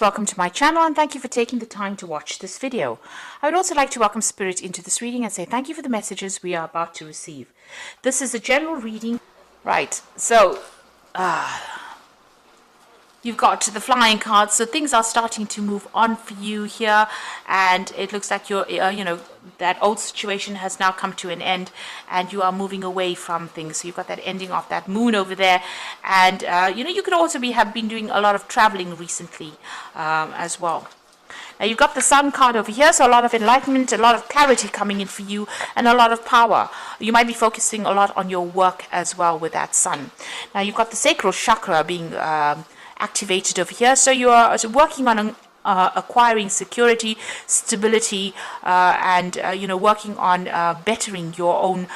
Welcome to my channel and thank you for taking the time to watch this video. I would also like to welcome Spirit into this reading and say thank you for the messages we are about to receive. This is a general reading. Right, so you've got the flying cards, so things are starting to move on for you here, and it looks like you're, that old situation has now come to an end, and you are moving away from things. So you've got that ending of that moon over there, and you could also have been doing a lot of traveling recently as well. Now you've got the Sun card over here, so a lot of enlightenment, a lot of clarity coming in for you, and a lot of power. You might be focusing a lot on your work as well with that Sun. Now you've got the sacral chakra being activated over here, so you are working on acquiring security, stability, and working on bettering your own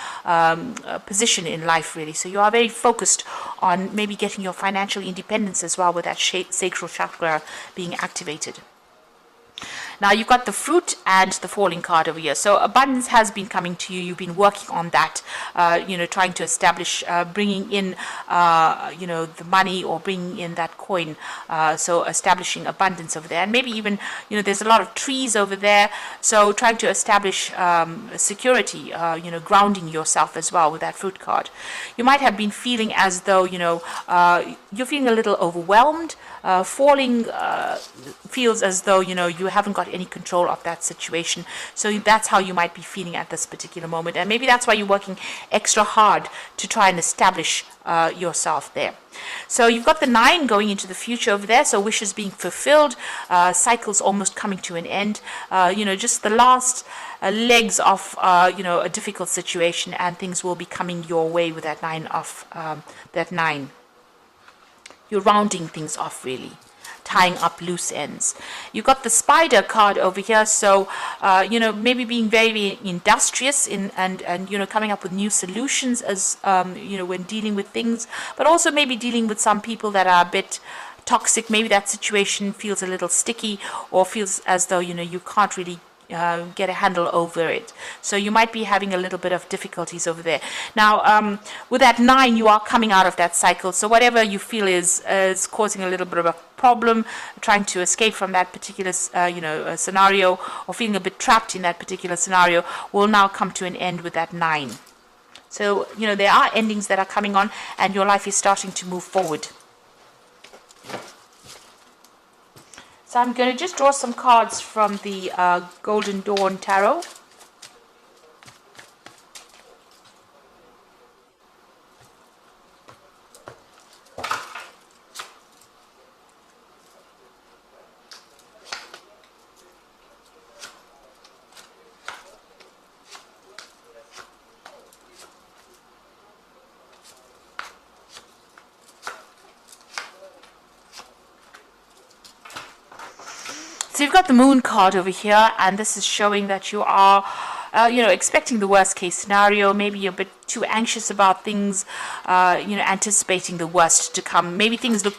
position in life, really. So you are very focused on maybe getting your financial independence as well with that sacral chakra being activated. Now you've got the Fruit and the Falling card over here. So abundance has been coming to you. You've been working on that, trying to establish, bringing in, the money or bringing in that coin. So establishing abundance over there. And maybe even, there's a lot of trees over there. So trying to establish security, grounding yourself as well with that Fruit card. You might have been feeling as though, you're feeling a little overwhelmed. Falling feels as though, you haven't got any control of that situation. So that's how you might be feeling at this particular moment. And maybe that's why you're working extra hard to try and establish yourself there. So you've got the 9 going into the future over there. So wishes being fulfilled, cycles almost coming to an end. Just the last legs of, a difficult situation, and things will be coming your way with that 9. You're rounding things off, really, tying up loose ends. You've got the Spider card over here, so maybe being very industrious and coming up with new solutions as when dealing with things, but also maybe dealing with some people that are a bit toxic. Maybe that situation feels a little sticky, or feels as though you can't really get a handle over it. So you might be having a little bit of difficulties over there. Now, with that 9, you are coming out of that cycle. So whatever you feel is causing a little bit of a problem, trying to escape from that particular, scenario, or feeling a bit trapped in that particular scenario, will now come to an end with that 9. So, there are endings that are coming on, and your life is starting to move forward. So I'm going to just draw some cards from the Golden Dawn Tarot. So you've got the Moon card over here, and this is showing that you are, expecting the worst case scenario. Maybe you're a bit too anxious about things, anticipating the worst to come. Maybe things look,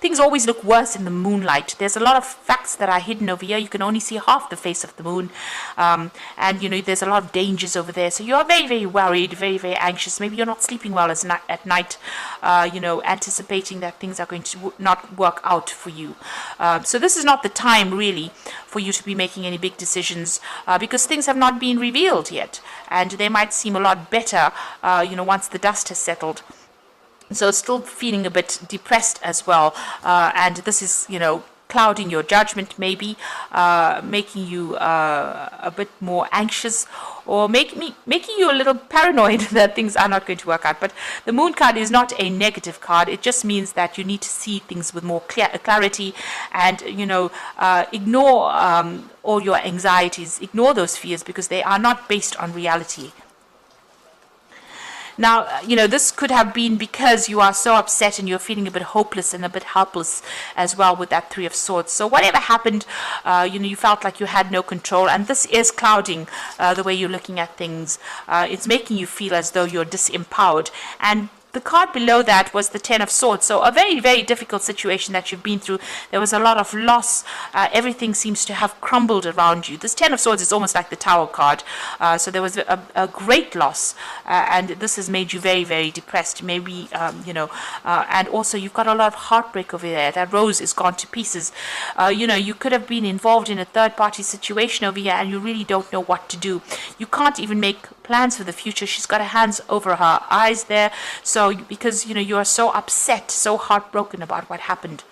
things always look worse in the moonlight. There's a lot of facts that are hidden over here. You can only see half the face of the moon, and there's a lot of dangers over there. So you're very, very worried, very, very anxious. Maybe you're not sleeping well at night, anticipating that things are going to not work out for you. So this is not the time really for you to be making any big decisions, because things have not been revealed yet, and they might seem a lot better, once the dust has settled. So still feeling a bit depressed as well, and this is, clouding your judgment, maybe making you a bit more anxious, or making you a little paranoid that things are not going to work out. But the Moon card is not a negative card. It just means that you need to see things with more clarity, and ignore all your anxieties, ignore those fears, because they are not based on reality. Now, this could have been because you are so upset and you're feeling a bit hopeless and a bit helpless as well with that 3 of Swords. So whatever happened, you felt like you had no control, and this is clouding the way you're looking at things. It's making you feel as though you're disempowered. And the card below that was the Ten of Swords. So a very, very difficult situation that you've been through. There was a lot of loss. Everything seems to have crumbled around you. This Ten of Swords is almost like the Tower card. So there was a great loss, and this has made you very, very depressed. Maybe, and also you've got a lot of heartbreak over there. That rose is gone to pieces. You could have been involved in a third-party situation over here, and you really don't know what to do. You can't even make plans for the future. She's got her hands over her eyes there. So because you are so upset, so heartbroken about what happened.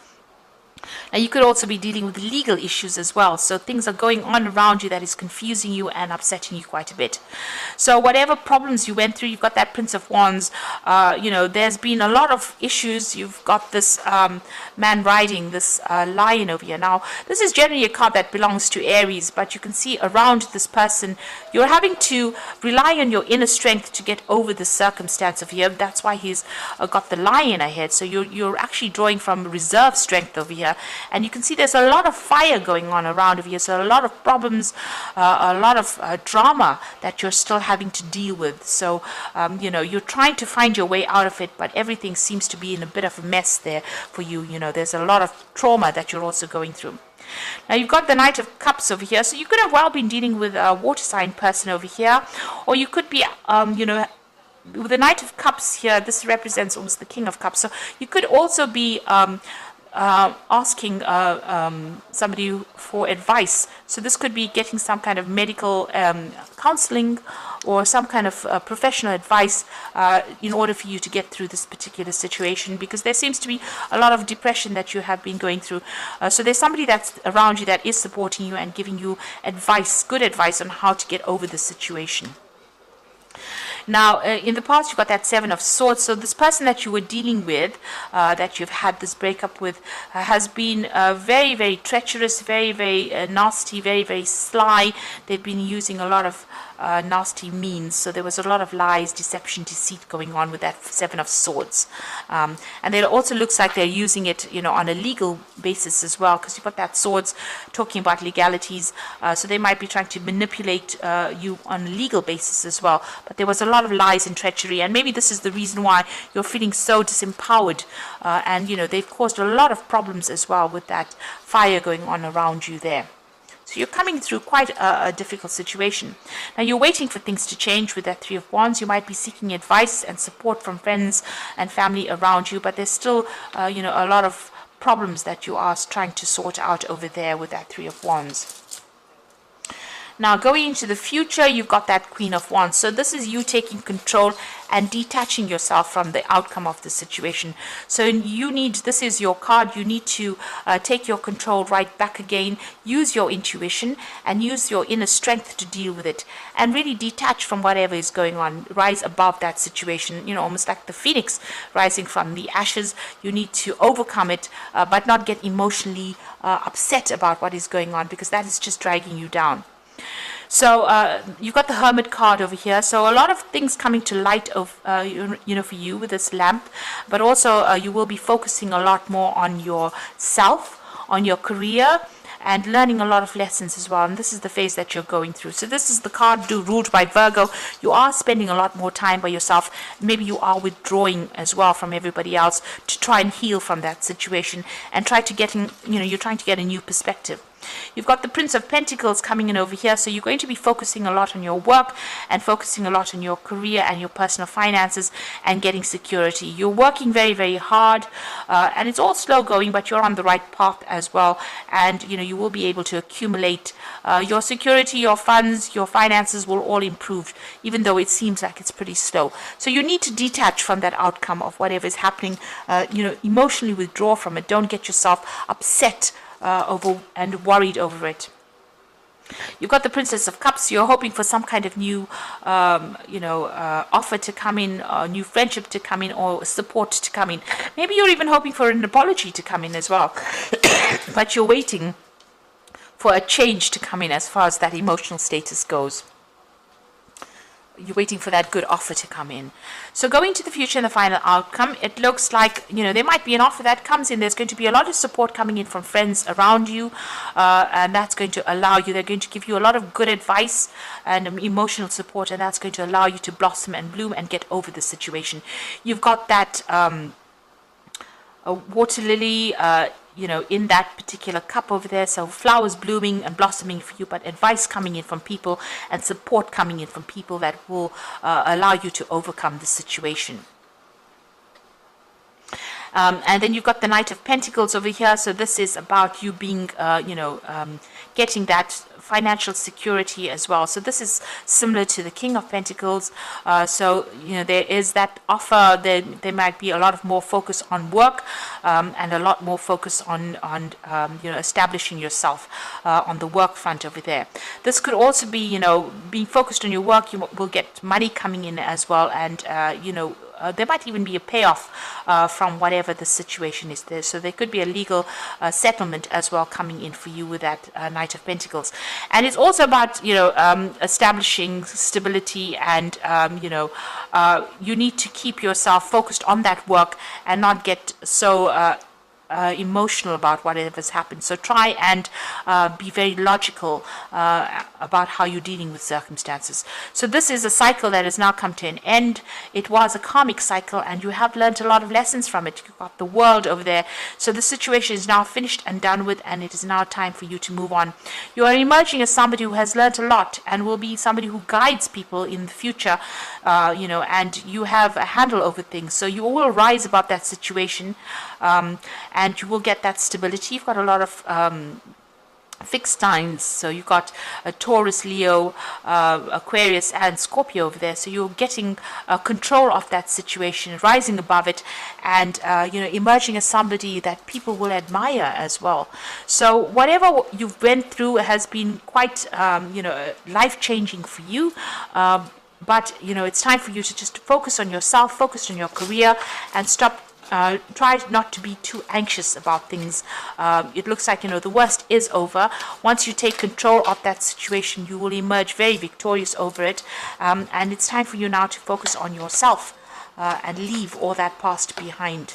And you could also be dealing with legal issues as well. So things are going on around you that is confusing you and upsetting you quite a bit. So whatever problems you went through, you've got that Prince of Wands. There's been a lot of issues. You've got this man riding this lion over here. Now, this is generally a card that belongs to Aries, but you can see around this person, you're having to rely on your inner strength to get over the circumstance of here. That's why he's got the lion ahead. So you're actually drawing from reserve strength over here. And you can see there's a lot of fire going on around over here. So a lot of problems, a lot of drama that you're still having to deal with. So, you're trying to find your way out of it, but everything seems to be in a bit of a mess there for you. There's a lot of trauma that you're also going through. Now you've got the Knight of Cups over here. So you could have well been dealing with a water sign person over here. Or you could be, with the Knight of Cups here, this represents almost the King of Cups. So you could also be asking somebody for advice. So this could be getting some kind of medical counseling or some kind of professional advice in order for you to get through this particular situation, because there seems to be a lot of depression that you have been going through. So there's somebody that's around you that is supporting you and giving you advice, good advice on how to get over the situation. Now, in the past, you got that Seven of Swords. So this person that you were dealing with, that you've had this breakup with, has been very, very treacherous, very, very nasty, very, very sly. They've been using a lot of nasty means. So there was a lot of lies, deception, deceit going on with that Seven of Swords. And it also looks like they're using it, on a legal basis as well, because you've got that Swords talking about legalities. So they might be trying to manipulate you on a legal basis as well. But there was a lot of lies and treachery, and maybe this is the reason why you're feeling so disempowered, and they've caused a lot of problems as well with that fire going on around you there. So you're coming through quite a difficult situation. Now you're waiting for things to change with that Three of Wands. You might be seeking advice and support from friends and family around you, but there's still a lot of problems that you are trying to sort out over there with that Three of Wands. Now, going into the future, you've got that Queen of Wands. So this is you taking control and detaching yourself from the outcome of the situation. So this is your card. You need to take your control right back again, use your intuition and use your inner strength to deal with it, and really detach from whatever is going on. Rise above that situation, almost like the phoenix rising from the ashes. You need to overcome it, but not get emotionally upset about what is going on, because that is just dragging you down. So you've got the Hermit card over here. So a lot of things coming to light of for you with this lamp, but also you will be focusing a lot more on yourself, on your career, and learning a lot of lessons as well. And this is the phase that you're going through. So this is the card ruled by Virgo. You are spending a lot more time by yourself. Maybe you are withdrawing as well from everybody else to try and heal from that situation and try to get you're trying to get a new perspective. You've got the Prince of Pentacles coming in over here, so you're going to be focusing a lot on your work and focusing a lot on your career and your personal finances and getting security. You're working very, very hard, and it's all slow going, but you're on the right path as well, and you will be able to accumulate your security, your funds, your finances will all improve, even though it seems like it's pretty slow. So you need to detach from that outcome of whatever is happening, emotionally withdraw from it. Don't get yourself upset over and worried over it. You've got the Princess of Cups. You're hoping for some kind of new, offer to come in, new friendship to come in, or support to come in. Maybe you're even hoping for an apology to come in as well. But you're waiting for a change to come in as far as that emotional status goes. you're waiting for that good offer to come in. So going to the future and the final outcome, it looks like, there might be an offer that comes in. There's going to be a lot of support coming in from friends around you, and that's going to allow you, they're going to give you a lot of good advice and emotional support, and that's going to allow you to blossom and bloom and get over the situation. You've got that a water lily, in that particular cup over there. So flowers blooming and blossoming for you, but advice coming in from people and support coming in from people that will allow you to overcome the situation. And then you've got the Knight of Pentacles over here. So this is about you being, getting that financial security as well. So this is similar to the King of Pentacles. So, there is that offer. There might be a lot of more focus on work and a lot more focus on establishing yourself on the work front over there. This could also be, being focused on your work. You will get money coming in as well, and, there might even be a payoff from whatever the situation is there. So there could be a legal settlement as well coming in for you with that Knight of Pentacles. And it's also about, establishing stability, and, you need to keep yourself focused on that work and not get so emotional about whatever's happened. So try and be very logical about how you're dealing with circumstances. So this is a cycle that has now come to an end. It was a karmic cycle, and you have learned a lot of lessons from it. You've got the world over there. So the situation is now finished and done with, and it is now time for you to move on. You are emerging as somebody who has learned a lot and will be somebody who guides people in the future, and you have a handle over things. So you will rise above that situation, and you will get that stability. You've got a lot of fixed signs. So you've got a Taurus, Leo, Aquarius, and Scorpio over there. So you're getting control of that situation, rising above it, and emerging as somebody that people will admire as well. So whatever you've went through has been quite life-changing for you. But it's time for you to just focus on yourself, focus on your career, and stop. Try not to be too anxious about things. It looks like, the worst is over. Once you take control of that situation, you will emerge very victorious over it. And it's time for you now to focus on yourself and leave all that past behind.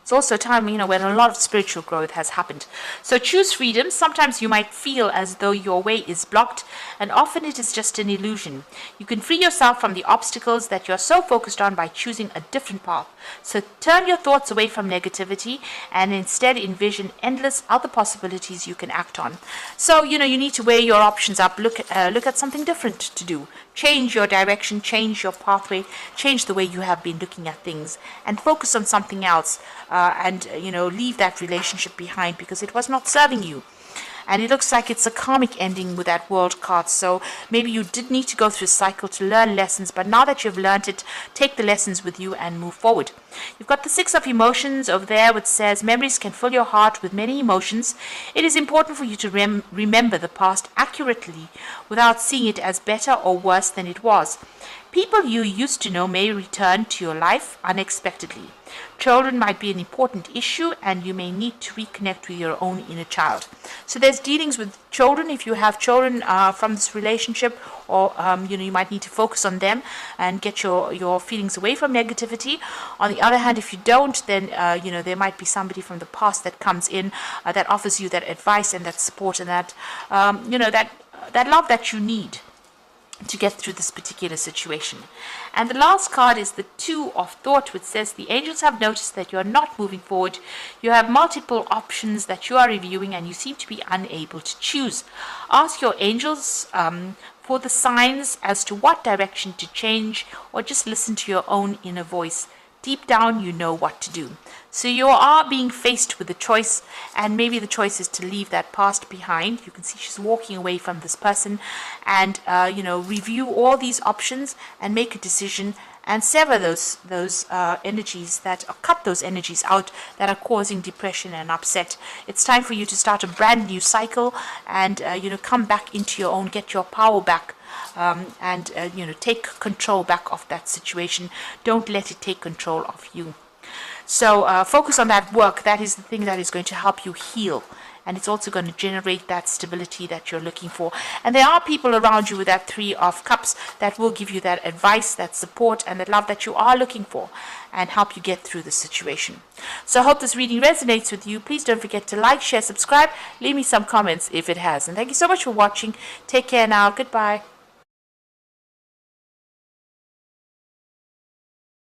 It's also time, when a lot of spiritual growth has happened. So choose freedom. Sometimes you might feel as though your way is blocked, and often it is just an illusion. You can free yourself from the obstacles that you're so focused on by choosing a different path. So turn your thoughts away from negativity and instead envision endless other possibilities you can act on. So, you need to weigh your options up. Look at something different to do. Change your direction, change your pathway, change the way you have been looking at things, and focus on something else. And leave that relationship behind because it was not serving you. And it looks like it's a karmic ending with that world card. So maybe you did need to go through a cycle to learn lessons, but now that you've learned it, take the lessons with you and move forward. You've got the Six of Emotions over there, which says memories can fill your heart with many emotions. It is important for you to remember the past accurately without seeing it as better or worse than it was. People you used to know may return to your life unexpectedly. Children might be an important issue, and you may need to reconnect with your own inner child. So there's dealings with children. If you have children from this relationship, or you might need to focus on them and get your feelings away from negativity. On the other hand, if you don't, then there might be somebody from the past that comes in that offers you that advice and that support and that that love that you need to get through this particular situation. And the last card is the Two of Thought, which says the angels have noticed that you are not moving forward. You have multiple options that you are reviewing, and you seem to be unable to choose. Ask your angels for the signs as to what direction to change, or just listen to your own inner voice. Deep down, you know what to do. So you are being faced with a choice, and maybe the choice is to leave that past behind. You can see she's walking away from this person, and review all these options and make a decision and sever those energies cut those energies out that are causing depression and upset. It's time for you to start a brand new cycle and come back into your own, get your power back. And take control back of that situation. Don't let it take control of you. So focus on that work. That is the thing that is going to help you heal and it's also going to generate that stability that you're looking for. And there are people around you with that Three of Cups that will give you that advice, that support, and that love that you are looking for, and help you get through the situation. So I hope this reading resonates with you. Please don't forget to like, share, subscribe, leave me some comments if it has. And thank you so much for watching. Take care now. Goodbye.